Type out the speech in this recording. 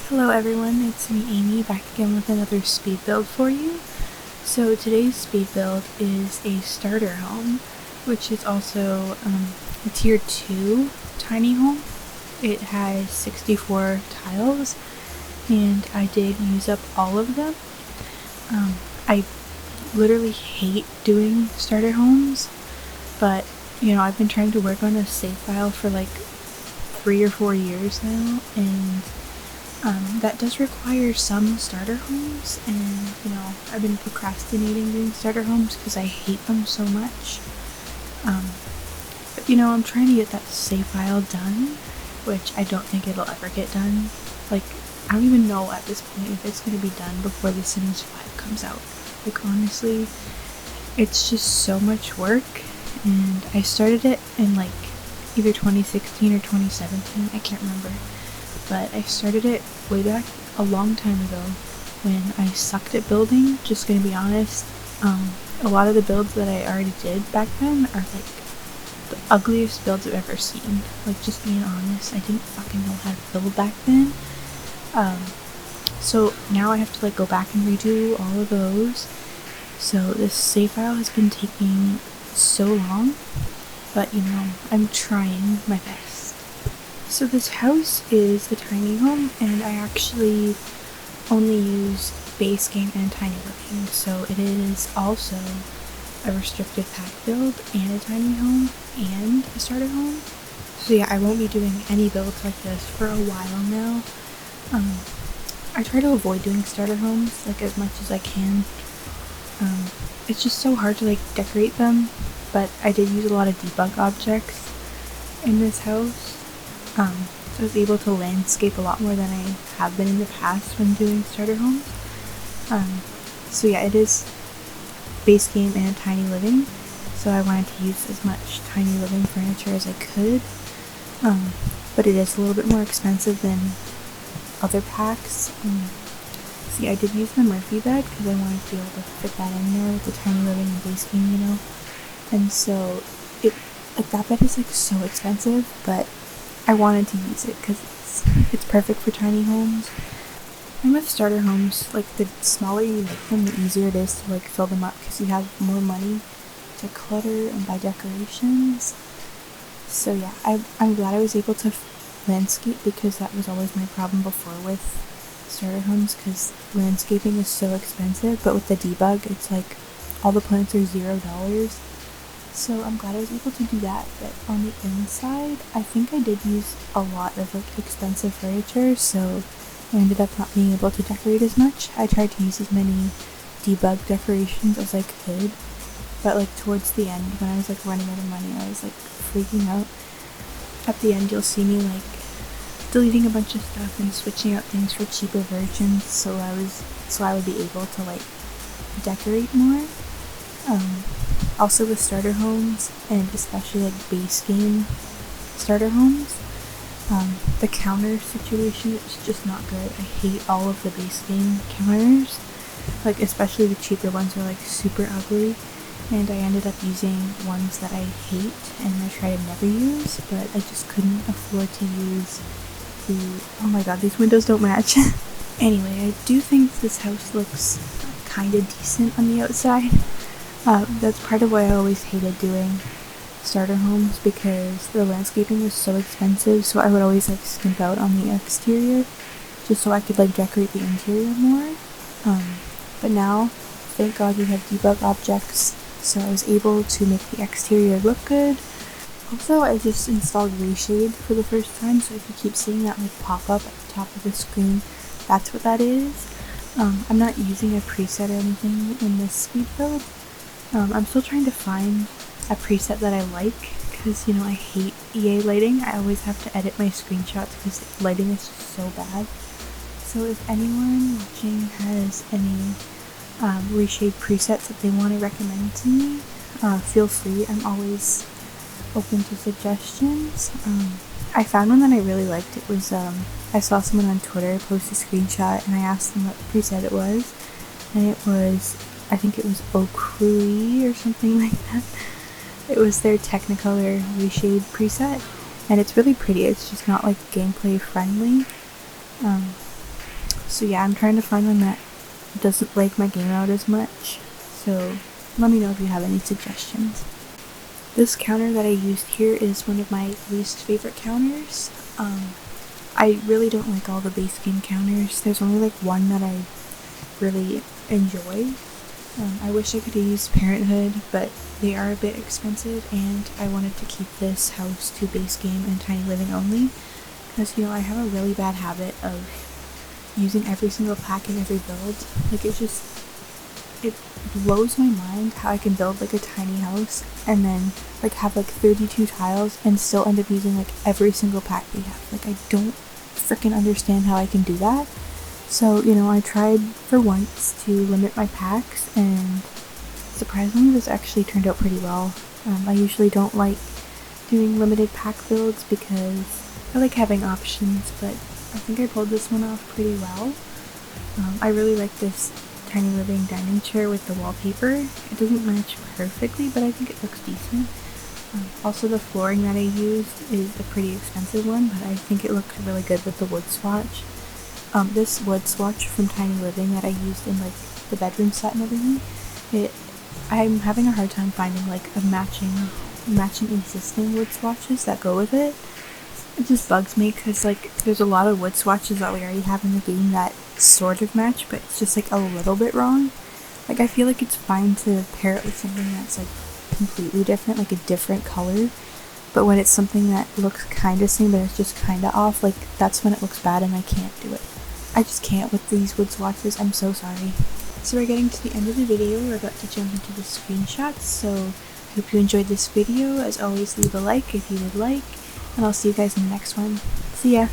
Hello everyone, it's me Amy back again with another speed build for you. So today's speed build is a starter home, which is also a tier 2 tiny home. It has 64 tiles and I did use up all of them. I literally hate doing starter homes, but I've been trying to work on a save file for like 3 or 4 years now, and that does require some starter homes, and I've been procrastinating doing starter homes because I hate them so much. But I'm trying to get that save file done, which I don't think it'll ever get done. Like, I don't even know at this point if it's going to be done before The Sims 5 comes out. Like, honestly, it's just so much work, and I started it in like either 2016 or 2017, I can't remember. But I started it way back a long time ago when I sucked at building, just gonna be honest. A lot of the builds that I already did back then are like the ugliest builds I've ever seen. Like, just being honest, I didn't fucking know how to build back then. So now I have to like go back and redo all of those. So this save file has been taking so long, but I'm trying my best. So this house is a tiny home, and I actually only use base game and tiny living, so it is also a restricted pack build and a tiny home and a starter home. So yeah, I won't be doing any builds like this for a while now. I try to avoid doing starter homes like as much as I can. It's just so hard to like decorate them, but I did use a lot of debug objects in this house. So I was able to landscape a lot more than I have been in the past when doing starter homes. So yeah, it is base game and tiny living, so I wanted to use as much tiny living furniture as I could, but it is a little bit more expensive than other packs. So yeah, I did use the Murphy bed because I wanted to be able to fit that in there with the tiny living and base game, and so that bed is like so expensive, but I wanted to use it because it's perfect for tiny homes. And with starter homes, like, the smaller you make them, the easier it is to like fill them up because you have more money to clutter and buy decorations. So yeah, I'm glad I was able to landscape, because that was always my problem before with starter homes, because landscaping is so expensive. But with the debug, it's like all the plants are $0. So I'm glad I was able to do that. But on the inside, I think I did use a lot of like expensive furniture, so I ended up not being able to decorate as much. I tried to use as many debug decorations as I could, but like towards the end, when I was like running out of money, I was like freaking out. At the end, you'll see me like deleting a bunch of stuff and switching out things for cheaper versions, so I would be able to like decorate more. Also with starter homes, and especially like base game starter homes, the counter situation is just not good. I hate all of the base game counters, like especially the cheaper ones are like super ugly, and I ended up using ones that I hate and I try to never use, but I just couldn't afford to use oh my god, these windows don't match. Anyway, I do think this house looks kinda decent on the outside. That's part of why I always hated doing starter homes, because the landscaping was so expensive, so I would always like skimp out on the exterior just so I could like decorate the interior more. But now, thank God we have debug objects, so I was able to make the exterior look good. Also, I just installed Reshade for the first time, so if you keep seeing that like pop up at the top of the screen, that's what that is. I'm not using a preset or anything in this speed build. I'm still trying to find a preset that I like, because I hate EA lighting. I always have to edit my screenshots because lighting is just so bad. So if anyone watching has any Reshade presets that they want to recommend to me, feel free. I'm always open to suggestions. I found one that I really liked. It was I saw someone on Twitter post a screenshot, and I asked them what preset it was, and it was, I think it was Okui or something like that. It was their Technicolor Reshade preset, and it's really pretty. It's just not like gameplay friendly. So yeah, I'm trying to find one that doesn't lag my game out as much. So let me know if you have any suggestions. This counter that I used here is one of my least favorite counters. I really don't like all the base game counters. There's only like one that I really enjoy. I wish I could have used Parenthood, but they are a bit expensive, and I wanted to keep this house to base game and tiny living only, because you know I have a really bad habit of using every single pack in every build. Like it blows my mind how I can build like a tiny house and then like have like 32 tiles and still end up using like every single pack they have. Like I don't freaking understand how I can do that. So, you know, I tried for once to limit my packs, and surprisingly this actually turned out pretty well. I usually don't like doing limited pack builds because I like having options, but I think I pulled this one off pretty well. I really like this tiny living dining chair with the wallpaper. It doesn't match perfectly, but I think it looks decent. Also, the flooring that I used is a pretty expensive one, but I think it looked really good with the wood swatch. This wood swatch from Tiny Living that I used in like the bedroom set and everything, I'm having a hard time finding like a matching existing wood swatches that go with it. It just bugs me because like there's a lot of wood swatches that we already have in the game that sort of match, but it's just like a little bit wrong. Like I feel like it's fine to pair it with something that's like completely different, like a different color, but when it's something that looks kind of same but it's just kind of off, like that's when it looks bad and I can't do it. I just can't with these wood swatches. I'm so sorry. So we're getting to the end of the video. We're about to jump into the screenshots, so I hope you enjoyed this video. As always, leave a like if you would like, and I'll see you guys in the next one. See ya!